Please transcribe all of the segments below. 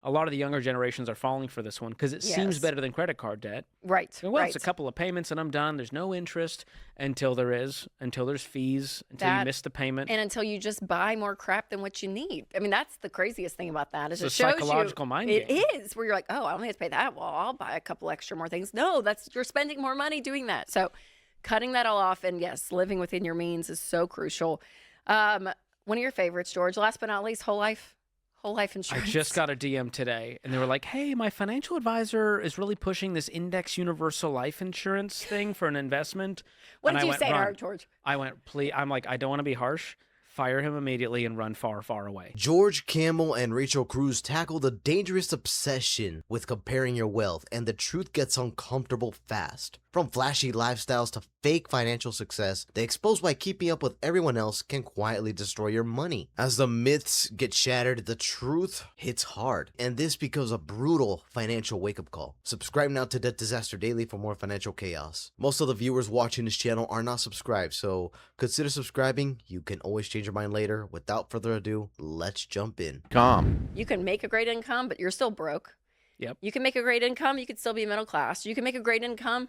a lot of the younger generations are falling for this one because it seems Yes. better than credit card debt. Right. Well, right. it's a couple of payments and I'm done. There's no interest until there's fees, until you That- miss the payment. And until you just buy more crap than what you need. I mean, that's the craziest thing about that is It's it a shows psychological you mind it game. is where you're like, oh, I only have to pay that. Well, I'll buy a couple extra more things. No, you're spending more money doing that. So cutting that all off and yes, living within your means is so crucial. One of your favorites, George, last but not least, whole life insurance. I just got a DM today, and they were like, hey, my financial advisor is really pushing this index universal life insurance thing for an investment. What And did I you went, say to "Run." her, George? I went, please. I'm like, I don't want to be harsh. Fire him immediately and run far, far away. George, Kamel, and Rachel Cruze tackle the dangerous obsession with comparing your wealth, and the truth gets uncomfortable fast. From flashy lifestyles to fake financial success, they expose why keeping up with everyone else can quietly destroy your money. As the myths get shattered, the truth hits hard, and this becomes a brutal financial wake-up call. Subscribe now to Debt Disaster Daily for more financial chaos. Most of the viewers watching this channel are not subscribed, so consider subscribing. You can always change your mind later. Without further ado, let's jump in. You can make a great income, but you're still broke. Yep. You can make a great income, you could still be middle class. You can make a great income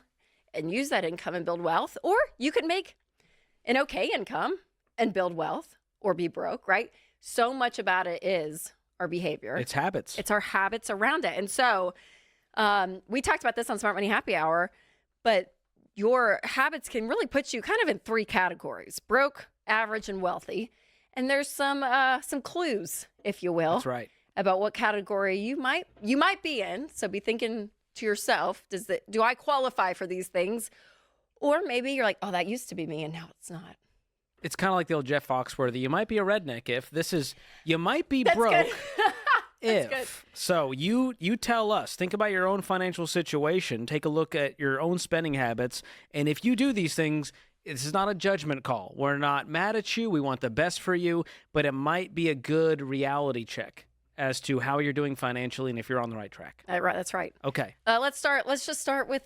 and use that income and build wealth, or you could make an okay income and build wealth or be broke, right? So much about it is our behavior. It's habits. It's our habits around it. And so we talked about this on Smart Money Happy Hour, but your habits can really put you kind of in three categories: broke, average, and wealthy. And there's some clues, if you will, That's right. about what category you might be in. So be thinking to yourself, do I qualify for these things? Or maybe you're like, oh, that used to be me and now it's not. It's kind of like the old Jeff Foxworthy. You might be a redneck if this is, you might be That's broke good. if. good. So you tell us, think about your own financial situation, take a look at your own spending habits, and if you do these things, this is not a judgment call. We're not mad at you. We want the best for you, but it might be a good reality check as to how you're doing financially and if you're on the right track. Right, that's right. Okay. Let's just start with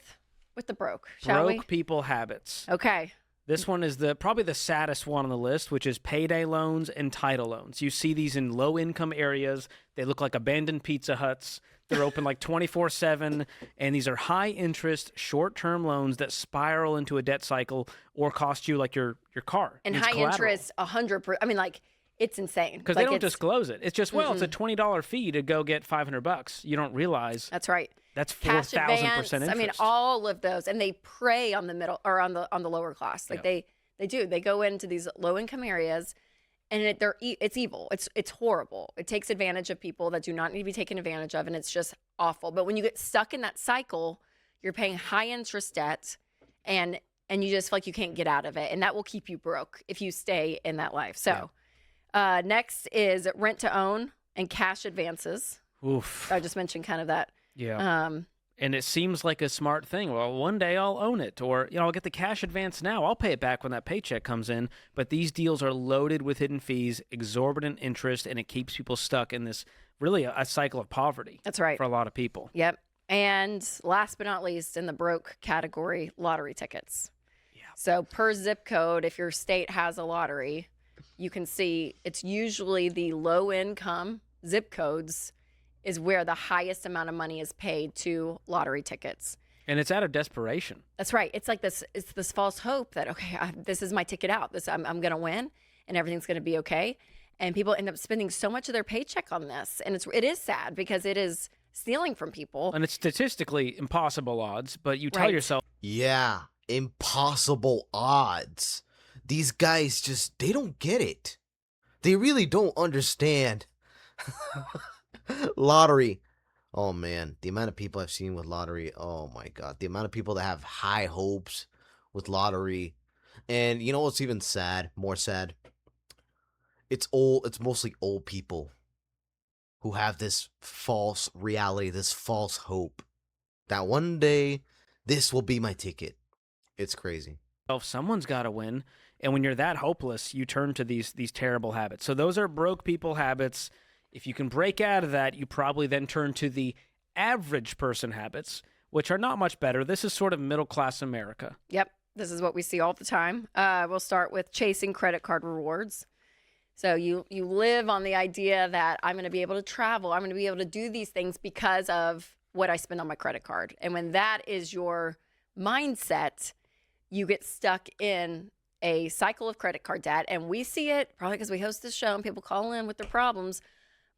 the broke, shall we? Broke people habits. Okay. This one is probably the saddest one on the list, which is payday loans and title loans. You see these in low-income areas. They look like abandoned Pizza Huts. They're open like 24/7, and these are high-interest, short-term loans that spiral into a debt cycle or cost you like your car. And It's high collateral. interest, 100%. I mean, like, it's insane. Because like, they don't it's- disclose it. It's just, well, it's a $20 fee to go get $500. You don't realize That's right. that's Cash 4,000% advance. interest. I mean, all of those, and they prey on the middle or on the lower class. Like they do. They go into these low income areas, and it's evil. It's horrible. It takes advantage of people that do not need to be taken advantage of, and it's just awful. But when you get stuck in that cycle, you're paying high interest debt, and you just feel like you can't get out of it, and that will keep you broke if you stay in that life. So, next is rent to own and cash advances. Oof. I just mentioned kind of that. Yeah. And it seems like a smart thing. Well, one day I'll own it, or I'll get the cash advance now. I'll pay it back when that paycheck comes in. But these deals are loaded with hidden fees, exorbitant interest, and it keeps people stuck in this really a cycle of poverty. That's right. For a lot of people. Yep. And last but not least, in the broke category, lottery tickets. Yeah. So per zip code, if your state has a lottery, you can see it's usually the low income zip codes is where the highest amount of money is paid to lottery tickets. And it's out of desperation. That's right. It's like this false hope that, okay, this is my ticket out. I'm going to win and everything's going to be okay. And people end up spending so much of their paycheck on this. And it is sad because it is stealing from people. And it's statistically impossible odds, but you tell Right. yourself, Yeah, impossible odds. These guys they don't get it. They really don't understand. Lottery. Oh man, the amount of people I've seen with lottery. Oh my God, the amount of people that have high hopes with lottery. And you know what's even sad? More sad. It's mostly old people who have this false reality, this false hope that one day this will be my ticket. It's crazy. someone's got to win. And when you're that hopeless, you turn to these terrible habits. So those are broke people habits. If you can break out of that, you probably then turn to the average person habits, which are not much better. This is sort of middle-class America. Yep. This is what we see all the time. We'll start with chasing credit card rewards. So you live on the idea that I'm going to be able to travel, I'm going to be able to do these things because of what I spend on my credit card. And when that is your mindset, you get stuck in a cycle of credit card debt. And we see it probably because we host this show and people call in with their problems.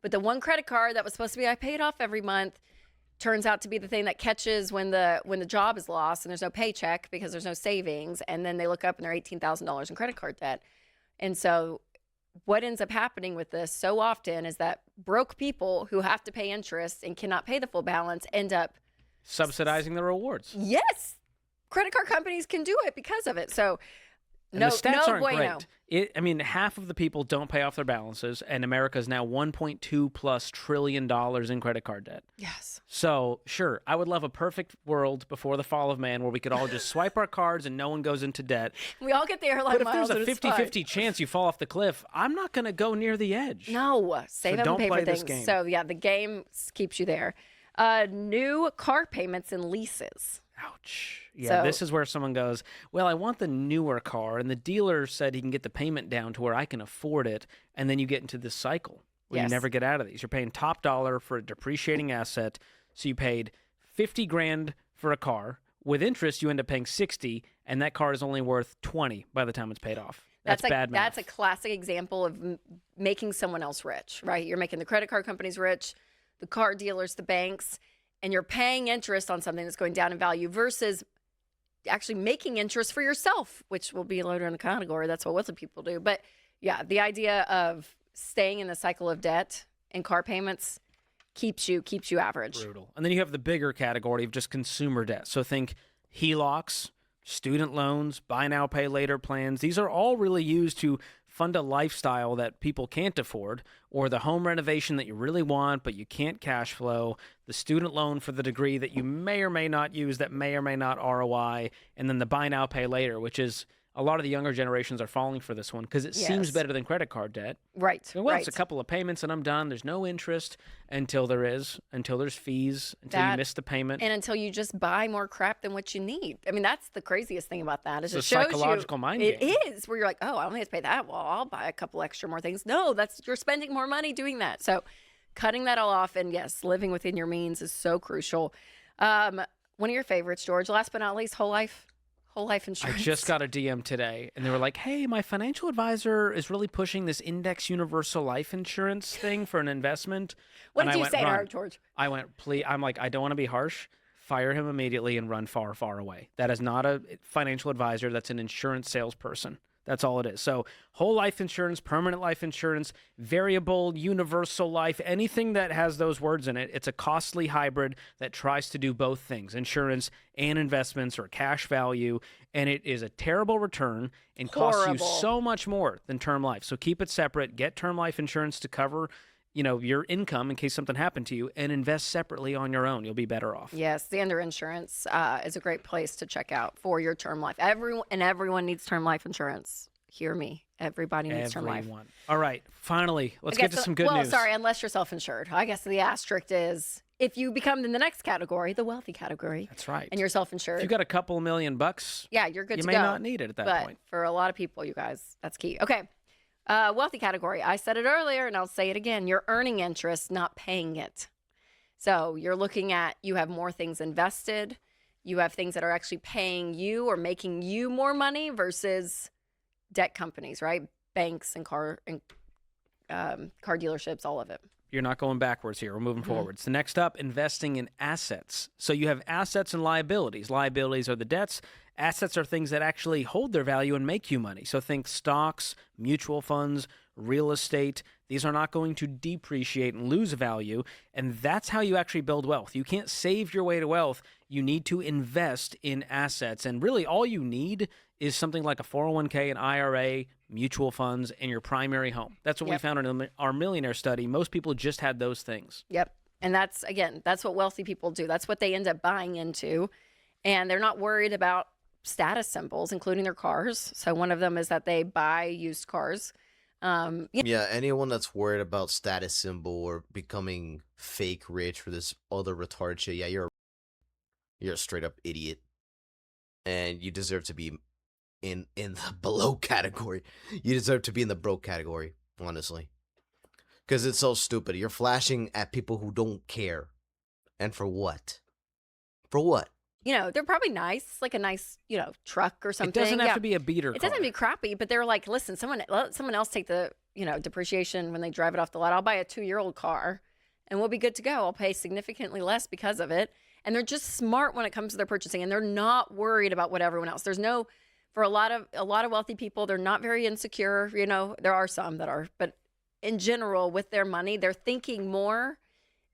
But the one credit card that was supposed to be I paid off every month turns out to be the thing that catches when the job is lost and there's no paycheck because there's no savings. And then they look up and they're $18,000 in credit card debt. And so what ends up happening with this so often is that broke people who have to pay interest and cannot pay the full balance end up subsidizing the rewards. Yes. Credit card companies can do it because of it. So And no, the stats no aren't bueno. great. I mean, half of the people don't pay off their balances, and America is now $1.2+ trillion in credit card debt. Yes. So, sure, I would love a perfect world before the fall of man where we could all just swipe our cards and no one goes into debt. We all get the airline But if miles. there's a 50-50 chance you fall off the cliff, I'm not going to go near the edge. No, save So up don't and pay play for this things. game. So yeah, the game keeps you there. New car payments and leases. Ouch. Yeah, So- this is where someone goes, well, I want the newer car, and the dealer said he can get the payment down to where I can afford it, and then you get into this cycle where you Yes. never get out of these. You're paying top dollar for a depreciating asset, so you paid 50 grand for a car. With interest, you end up paying 60, and that car is only worth 20 by the time it's paid off. That's bad math. That's a classic example of making someone else rich, right? You're making the credit card companies rich, the car dealers, the banks, and you're paying interest on something that's going down in value versus actually making interest for yourself, which will be later in the category. That's what wealthy people do. But yeah, the idea of staying in the cycle of debt and car payments keeps you average. Brutal. And then you have the bigger category of just consumer debt. So think HELOCs, student loans, buy now, pay later plans. These are all really used to fund a lifestyle that people can't afford, or the home renovation that you really want but you can't cash flow, the student loan for the degree that you may or may not use that may or may not ROI, and then the buy now, pay later, which is a lot of the younger generations are falling for this one because it seems Yes. better than credit card debt. Right. Well, right. it's a couple of payments and I'm done. There's no interest until there's fees, until you miss the payment. And until you just buy more crap than what you need. I mean, that's the craziest thing about that. Is It's it a shows psychological you, mind It game. is, where you're like, oh, I only have to pay that. Well, I'll buy a couple extra more things. No, you're spending more money doing that. So cutting that all off and yes, living within your means is so crucial. One of your favorites, George, last but not least, whole life I insurance. just got a DM today, and they were like, hey, my financial advisor is really pushing this index universal life insurance thing for an investment. What And did I you went, say to "Run." her, George? I went, please. I'm like, I don't want to be harsh. Fire him immediately and run far, far away. That is not a financial advisor. That's an insurance salesperson. That's all it is. So whole life insurance, permanent life insurance, variable, universal life, anything that has those words in it, it's a costly hybrid that tries to do both things, insurance and investments or cash value. And it is a terrible return and costs you Horrible. so much more than term life. So keep it separate. Get term life insurance to cover your income in case something happened to you, and invest separately on your own. You'll be better off. Yes, the Under Insurance is a great place to check out for your term life. Everyone needs term life insurance. Hear me. Everybody needs term life. Everyone. All right. Finally, let's I get guess to some good well, news. sorry, unless you're self-insured. I guess the asterisk is if you become in the next category, the wealthy category, That's right. and you're self-insured. If you got a couple of $1,000,000, yeah, you're good you to may go. not need it at that but point. for a lot of people, you guys, that's key. Okay. Wealthy category. I said it earlier and I'll say it again. You're earning interest, not paying it. So you're looking at, you have more things invested. You have things that are actually paying you or making you more money versus debt companies, right? Banks and car dealerships, all of it. You're not going backwards here. We're moving forwards. So next up, investing in assets. So you have assets and liabilities. Liabilities are the debts. Assets are things that actually hold their value and make you money. So think stocks, mutual funds, real estate. These are not going to depreciate and lose value. And that's how you actually build wealth. You can't save your way to wealth. You need to invest in assets. And really all you need is something like a 401k, an IRA, mutual funds, and your primary home. That's what we Yep. found in our millionaire study. Most people just had those things. Yep. And that's what wealthy people do. That's what they end up buying into. And they're not worried about status symbols, including their cars. So one of them is that they buy used cars. Yeah, anyone that's worried about status symbol or becoming fake rich for this other retard shit, yeah, you're a straight up idiot. And you deserve to be in the below category. You deserve to be in the broke category. honestly. Because it's so stupid. You're flashing at people who don't care. And for what? For what? You know, they're probably nice, like a nice, you know, truck or something. It doesn't have Yeah. to be a beater It car. doesn't have to be crappy, but they're like, listen, let someone else take the, you know, depreciation when they drive it off the lot. I'll buy a 2-year-old car and we'll be good to go. I'll pay significantly less because of it. And they're just smart when it comes to their purchasing, and they're not worried about what everyone else. There's no, for a lot of wealthy people, they're not very insecure. You know, there are some that are, but in general, with their money, they're thinking more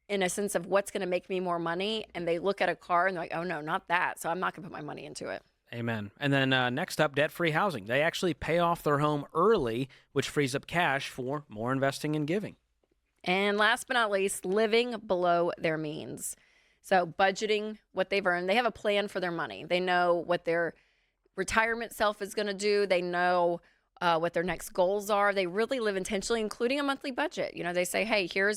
in a sense of what's going to make me more money. And they look at a car and they're like, oh no, not that. So I'm not going to put my money into it. Amen. And then next up, debt-free housing. They actually pay off their home early, which frees up cash for more investing and giving. And last but not least, living below their means. So budgeting what they've earned. They have a plan for their money. They know what their retirement self is going to do. They know what their next goals are. They really live intentionally, including a monthly budget. You know, they say, hey, here,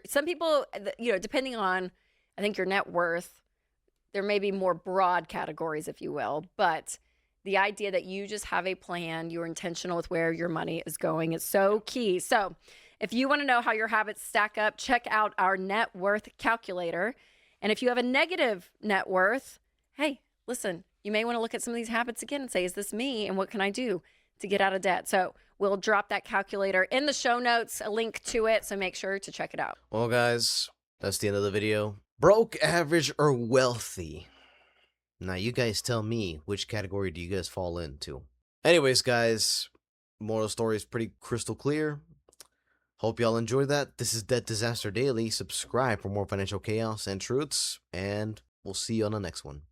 some people, you know, depending on, I think, your net worth, there may be more broad categories, if you will, but the idea that you just have a plan, you're intentional with where your money is going is so key. So if you want to know how your habits stack up, check out our net worth calculator. And if you have a negative net worth, hey, listen, you may want to look at some of these habits again and say, is this me? And what can I do to get out of debt? So we'll drop that calculator in the show notes, a link to it. So make sure to check it out. Well, guys, that's the end of the video. Broke, average, or wealthy? Now, you guys tell me, which category do you guys fall into? Anyways, guys, moral story is pretty crystal clear. Hope y'all enjoyed that. This is Debt Disaster Daily. Subscribe for more financial chaos and truths, and we'll see you on the next one.